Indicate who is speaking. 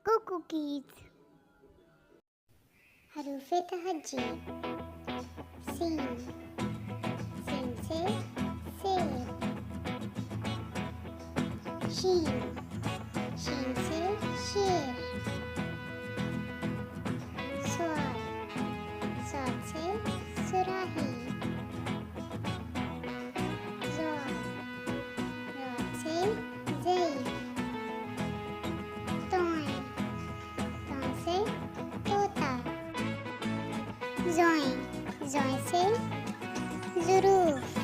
Speaker 1: Kuku Kids. حروف تهجی. سین. سین سے سیر. شین. شین سے شیر. صاد. صاد سے صراحی. ضاد. ضاد سے زید. طوئیں. طوئیں سے طوطا. زوئیں. زوئیں سے ظروف.